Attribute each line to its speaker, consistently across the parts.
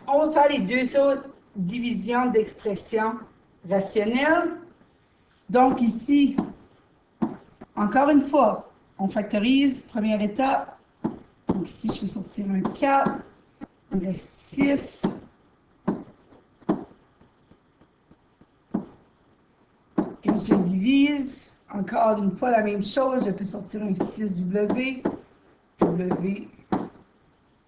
Speaker 1: on va faire les deux autres divisions d'expressions rationnelles. Donc ici, encore une fois, on factorise, première étape. Donc ici, je vais sortir un 4, il reste 6. Et je divise, encore une fois la même chose, je peux sortir un 6W, W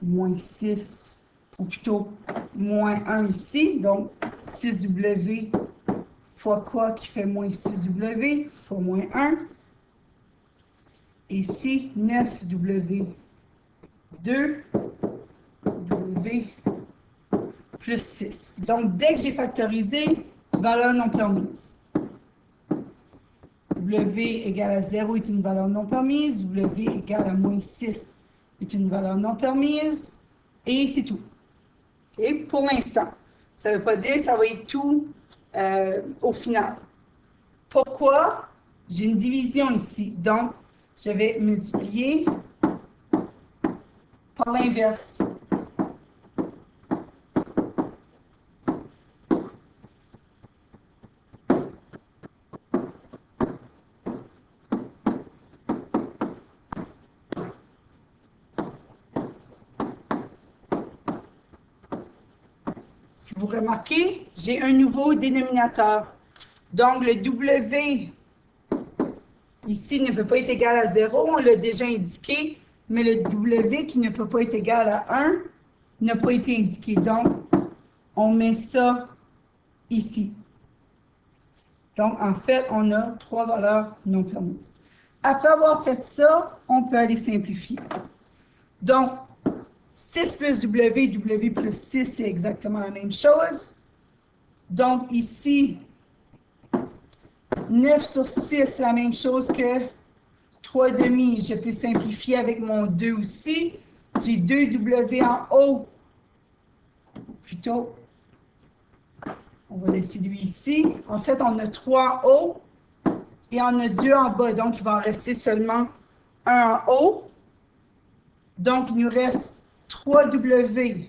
Speaker 1: moins 6, ou plutôt moins 1 ici, donc 6W fois quoi qui fait moins 6W fois moins 1. Et ici, 9W, 2, W plus 6. Donc, dès que j'ai factorisé, valeur non permise. W égale à 0 est une valeur non permise. W égale à moins 6 est une valeur non permise. Et c'est tout. Okay? Pour l'instant. Ça ne veut pas dire que ça va être tout au final. Pourquoi? J'ai une division ici. Donc, je vais multiplier par l'inverse. Si vous remarquez, j'ai un nouveau dénominateur. Donc, le W ici ne peut pas être égal à 0, on l'a déjà indiqué, mais le W qui ne peut pas être égal à 1 n'a pas été indiqué. Donc, on met ça ici. Donc, en fait, on a 3 valeurs non permises. Après avoir fait ça, on peut aller simplifier. Donc, 6 plus W, W plus 6, c'est exactement la même chose. Donc, ici, 9 sur 6, c'est la même chose que 3,5. Je peux simplifier avec mon 2 aussi. J'ai 2W en haut. Plutôt, on va laisser lui ici. En fait, on a 3 en haut et on a 2 en bas. Donc, il va en rester seulement 1 en haut. Donc, il nous reste 3W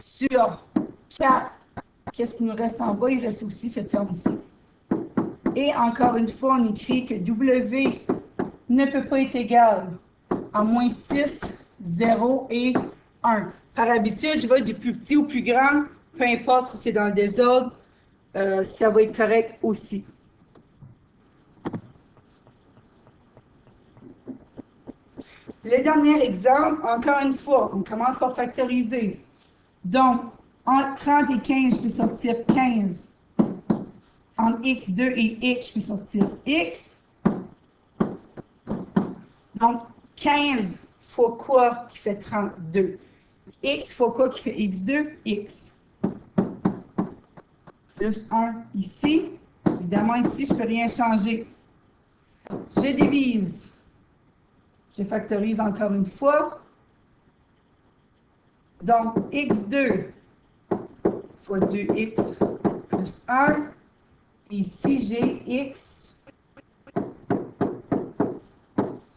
Speaker 1: sur 4. Qu'est-ce qui nous reste en bas? Il reste aussi ce terme ici. Et encore une fois, on écrit que W ne peut pas être égal à moins 6, 0 et 1. Par habitude, je vais du plus petit au plus grand, peu importe si c'est dans le désordre, ça va être correct aussi. Le dernier exemple, encore une fois, on commence par factoriser. Donc, entre 30 et 15, je peux sortir 15. Entre x2 et x, je peux sortir x. Donc, 15 fois quoi qui fait 32? X fois quoi qui fait x2? X. Plus 1 ici. Évidemment, ici, je ne peux rien changer. Je divise. Je factorise encore une fois. Donc, x2 fois 2x plus 1. Ici, j'ai x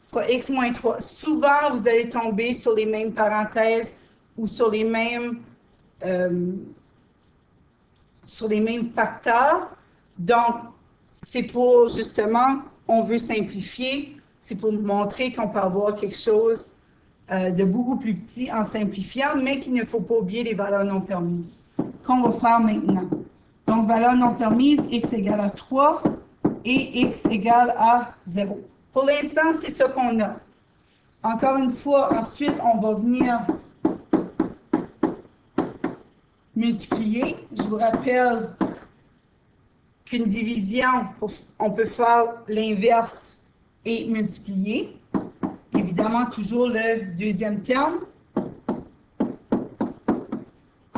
Speaker 1: fois x moins 3. Souvent, vous allez tomber sur les mêmes parenthèses ou sur les mêmes facteurs. Donc, c'est pour, justement, on veut simplifier. C'est pour montrer qu'on peut avoir quelque chose de beaucoup plus petit en simplifiant, mais qu'il ne faut pas oublier les valeurs non permises. Qu'on va faire maintenant. Donc, valeur non permise, x égale à 3 et x égale à 0. Pour l'instant, c'est ce qu'on a. Encore une fois, ensuite, on va venir multiplier. Je vous rappelle qu'une division, on peut faire l'inverse et multiplier. Évidemment, toujours le deuxième terme.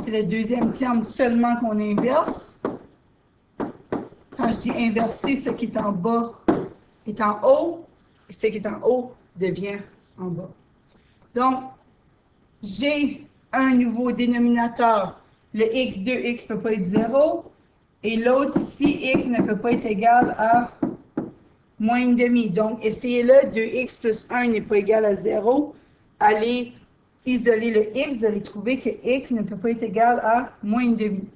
Speaker 1: C'est le deuxième terme seulement qu'on inverse. Quand je dis inverser, ce qui est en bas est en haut, et ce qui est en haut devient en bas. Donc, j'ai un nouveau dénominateur. Le x2, x ne peut pas être 0. Et l'autre ici, x ne peut pas être égal à moins 1,5. Donc, essayez-le, 2x plus 1 n'est pas égal à 0. Allez isoler le x, vous allez trouver que x ne peut pas être égal à moins une demi.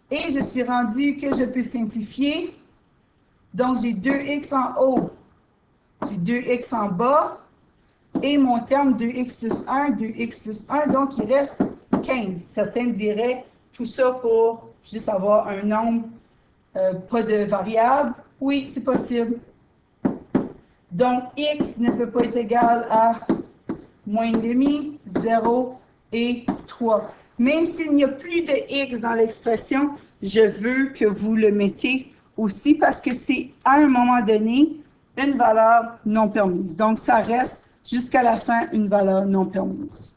Speaker 1: Et je suis rendu que je peux simplifier. Donc, j'ai 2x en haut, j'ai 2x en bas, et mon terme 2x plus 1, 2x plus 1, donc il reste 15. Certains diraient tout ça pour juste avoir un nombre, pas de variable. Oui, c'est possible. Donc, x ne peut pas être égal à moins une demi, 0 et 3. Même s'il n'y a plus de x dans l'expression, je veux que vous le mettez aussi parce que c'est à un moment donné une valeur non permise. Donc, ça reste jusqu'à la fin une valeur non permise.